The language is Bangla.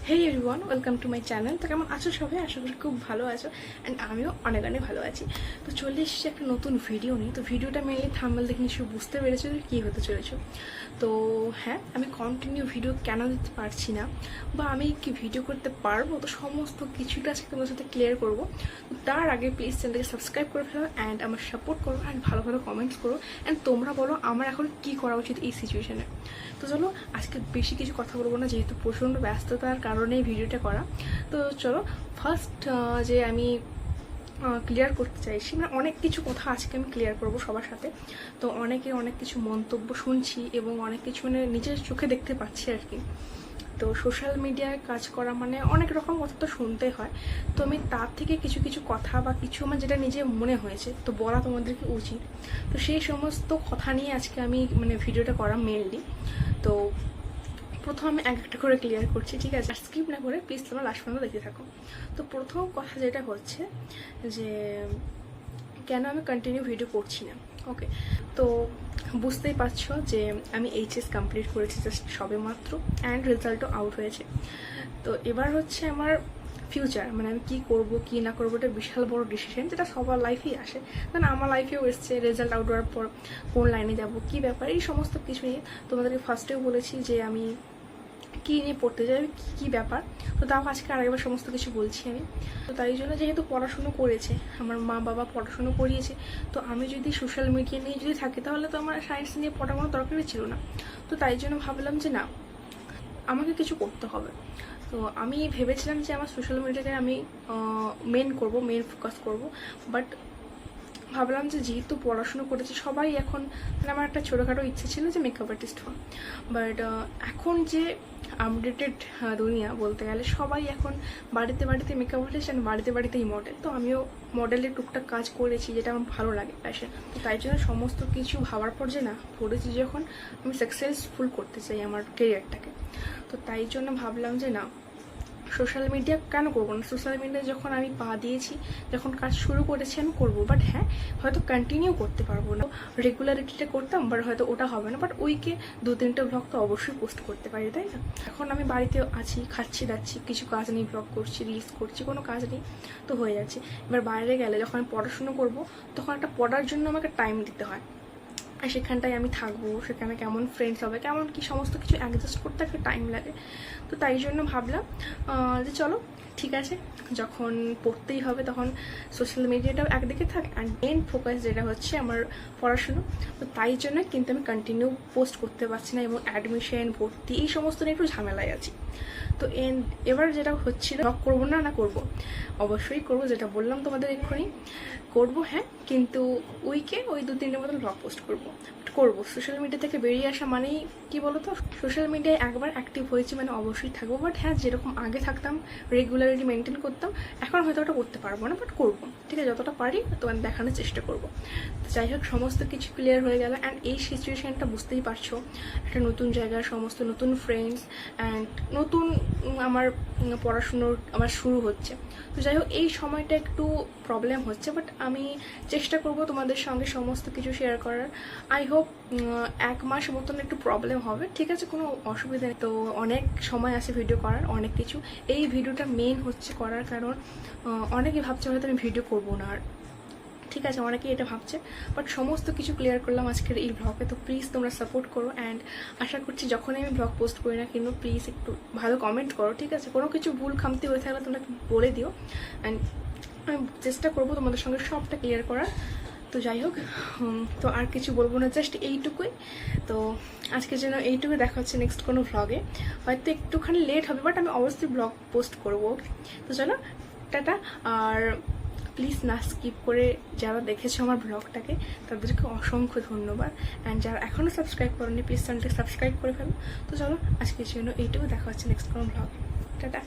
Hey everyone, welcome to my channel. তো কেমন আছো সবাই? আশা করি খুব ভালো আছো অ্যান্ড আমিও অনেক ভালো আছি। তো চলে এসেছি একটা নতুন ভিডিও নিয়ে। তো ভিডিওটা মেনলি থাম্বনেল দেখে নিশ্চয়ই বুঝতে পেরেছো যে কী হতে চলেছো। তো হ্যাঁ, আমি কন্টিনিউ ভিডিও কেন দিতে পারছি না বা আমি কি ভিডিও করতে পারবো, তো সমস্ত কিছুটা আজকে তোমার সাথে ক্লিয়ার করবো। তো তার আগে প্লিজ চ্যানেলটাকে সাবস্ক্রাইব করে ফেলো অ্যান্ড আমার সাপোর্ট করো অ্যান্ড ভালো ভালো কমেন্টস করো অ্যান্ড তোমরা বলো আমার এখন কী করা উচিত এই সিচুয়েশানে। তো চলো আজকে বেশি কিছু কথা বলবো না, যেহেতু প্রচণ্ড ব্যস্ততার কারণে এই ভিডিওটা করা। তো চলো ফার্স্ট যে আমি ক্লিয়ার করতে চাইছি, মানে অনেক কিছু কথা আজকে আমি ক্লিয়ার করব সবার সাথে। তো অনেকে অনেক কিছু মন্তব্য শুনছি এবং অনেক কিছু মানে নিজের চোখে দেখতে পাচ্ছি আর কি। তো সোশ্যাল মিডিয়ায় কাজ করা মানে অনেক রকম কথা তো শুনতে হয়। তো আমি তার থেকে কিছু কিছু কথা বা কিছু আমার যেটা নিজে মনে হয়েছে তো বলা তোমাদেরকে উচিত। তো সেই সমস্ত কথা নিয়ে আজকে আমি মানে ভিডিওটা করা মেনলি। তো প্রথম আমি এক একটা করে ক্লিয়ার করছি, ঠিক আছে? স্কিপ না করে প্লিজ তোমরা লাস্ট পর্যন্ত দেখতে থাকো। তো প্রথম কথা যেটা হচ্ছে যে কেন আমি কন্টিনিউ ভিডিও করছি না। ওকে, তো বুঝতেই পারছো যে আমি এইচএস কমপ্লিট করেছি জাস্ট সবে মাত্র অ্যান্ড রেজাল্টও আউট হয়েছে। তো এবার হচ্ছে আমার ফিউচার, মানে আমি কী করবো কী না করবো, এটা বিশাল বড় ডিসিশন যেটা সবার লাইফেই আসে। মানে আমার লাইফেও এসছে, রেজাল্ট আউট হওয়ার পর কোন লাইনে যাব, কী ব্যাপার, এই সমস্ত কিছু নিয়ে তোমাদেরকে ফার্স্টেও বলেছি যে আমি কী নিয়ে পড়তে যাই, কী ব্যাপার। তো তাও আজকে আরেকবার সমস্ত কিছু বলছি আমি। তো তাই জন্য যেহেতু পড়াশুনো করেছে, আমার মা বাবা পড়াশুনো করিয়েছে, তো আমি যদি সোশ্যাল মিডিয়া নিয়ে যদি থাকি তাহলে তো আমার সায়েন্স নিয়ে পড়ার কোনো দরকারই ছিল না। তো তাই জন্য ভাবলাম যে না, আমাকে কিছু করতে হবে। তো আমি ভেবেছিলাম যে আমার সোশ্যাল মিডিয়াতে আমি মেন ফোকাস করব। বাট ভাবলাম যে যেহেতু পড়াশুনো করেছি সবাই এখন, মানে আমার একটা ছোটোখাটো ইচ্ছে ছিল যে মেকআপ আর্টিস্ট হওয়া। বাট এখন যে আপডেটেড দুনিয়া বলতে গেলে, সবাই এখন বাড়িতে বাড়িতে মেকআপ আর্টিস্ট অ্যান্ড বাড়িতে বাড়িতেই মডেল। তো আমিও মডেলের টুকটাক কাজ করেছি, যেটা আমার ভালো লাগে, প্যাশন। তো তাই জন্য সমস্ত কিছু ভাবার পর যে না, পড়েছি যখন আমি সাকসেসফুল করতে চাই আমার কেরিয়ারটাকে। তো তাই জন্য ভাবলাম যে না, সোশ্যাল মিডিয়া কেন করবো না। সোশ্যাল মিডিয়া যখন আমি পা দিয়েছি, যখন কাজ শুরু করেছি আমি করবো। বাট হ্যাঁ, হয়তো কন্টিনিউ করতে পারবো না, রেগুলারিটিটা করতাম, বাট হয়তো ওটা হবে না। বাট উইকে 2-3টে ব্লগ তো অবশ্যই পোস্ট করতে পারি, তাই না? এখন আমি বাড়িতে আছি, খাচ্ছি দাচ্ছি, কিছু কাজ নেই, ব্লগ করছি, রিলস করছি, কোনো কাজ নেই, তো হয়ে যাচ্ছে। এবার বাইরে গেলে যখন আমি পড়াশুনো করবো, তখন একটা পড়ার জন্য আমাকে টাইম দিতে হয়, আর সেখানটায় আমি থাকবো, সেখানে কেমন ফ্রেন্ডস হবে, কেমন কি সমস্ত কিছু অ্যাডজাস্ট করতে একটা টাইম লাগে। তো তাই জন্য ভাবলাম যে চলো ঠিক আছে, যখন পড়তেই হবে তখন সোশ্যাল মিডিয়াটাও একদিকে থাক অ্যান্ড মেন ফোকাস যেটা হচ্ছে আমার পড়াশুনো। তো তাই জন্য কিন্তু আমি কন্টিনিউ পোস্ট করতে পারছি না এবং অ্যাডমিশন, ভর্তি, এই সমস্ত নিয়ে একটু ঝামেলায় আছি। তো এবার যেটা হচ্ছিল, ব্লগ করবো না করবো, অবশ্যই করবো, যেটা বললাম তোমাদের এক্ষুনি করবো। হ্যাঁ, কিন্তু উইকে ওই 2-3টে মতো ব্লগ পোস্ট করবো। সোশ্যাল মিডিয়া থেকে বেরিয়ে আসা মানেই কি বলতো, সোশ্যাল মিডিয়ায় একবার অ্যাক্টিভ হয়েছি মানে অবশ্যই থাকবো। বাট হ্যাঁ, যেরকম আগে থাকতাম, রেগুলারিটি মেনটেন করতাম, এখন হয়তো ওটা করতে পারবো না, বাট করবো, ঠিক আছে? যতটা পারি তোমার দেখানোর চেষ্টা করবো। তো যাই হোক, সমস্ত কিছু ক্লিয়ার হয়ে গেল অ্যান্ড এই সিচুয়েশানটা বুঝতেই পারছো, একটা নতুন জায়গার সমস্ত নতুন ফ্রেন্ডস অ্যান্ড নতুন আমার পড়াশুনোর আমার শুরু হচ্ছে। তো যাই হোক, এই সময়টা একটু প্রবলেম হচ্ছে, বাট আমি চেষ্টা করবো তোমাদের সঙ্গে সমস্ত কিছু শেয়ার করার। আই হোপ 1 মাস মতন একটু প্রবলেম হবে, ঠিক আছে? কোনো অসুবিধা নেই। তো অনেক সময় আছে ভিডিও করার, অনেক কিছু। এই ভিডিওটা মেন হচ্ছে করার কারণ অনেকে ভাবছে হয়তো আমি ভিডিও করবো না, আর ঠিক আছে, অনেকেই এটা ভাবছে। বাট সমস্ত কিছু ক্লিয়ার করলাম আজকের এই ব্লগে। তো প্লিজ তোমরা সাপোর্ট করো অ্যান্ড আশা করছি যখনই আমি ব্লগ পোস্ট করি না কিন্তু প্লিজ একটু ভালো কমেন্ট করো, ঠিক আছে? কোনো কিছু ভুল খামতি হয়ে থাকলে তোমরা বলে দিও অ্যান্ড আমি চেষ্টা করবো তোমাদের সঙ্গে সবটা ক্লিয়ার করার। তো যাই হোক, তো আর কিছু বলবো না, জাস্ট এইটুকুই। তো আজকের জন্য এইটুকুই, দেখা হচ্ছে নেক্সট কোনো ভ্লগে। হয়তো একটুখানি লেট হবে, বাট আমি অবশ্যই ব্লগ পোস্ট করবো। তো চলো, টাটা। আর প্লিজ না স্কিপ করে যারা দেখেছো আমার ব্লগটাকে তাদেরকে অসংখ্য ধন্যবাদ অ্যান্ড যারা এখনও সাবস্ক্রাইব করেনি প্লিজ চ্যানেলটাকে সাবস্ক্রাইব করে ফেলো। তো চলো আজকের জন্য এইটুকু, দেখা হচ্ছে নেক্সট কোনো ব্লগে। টাটা।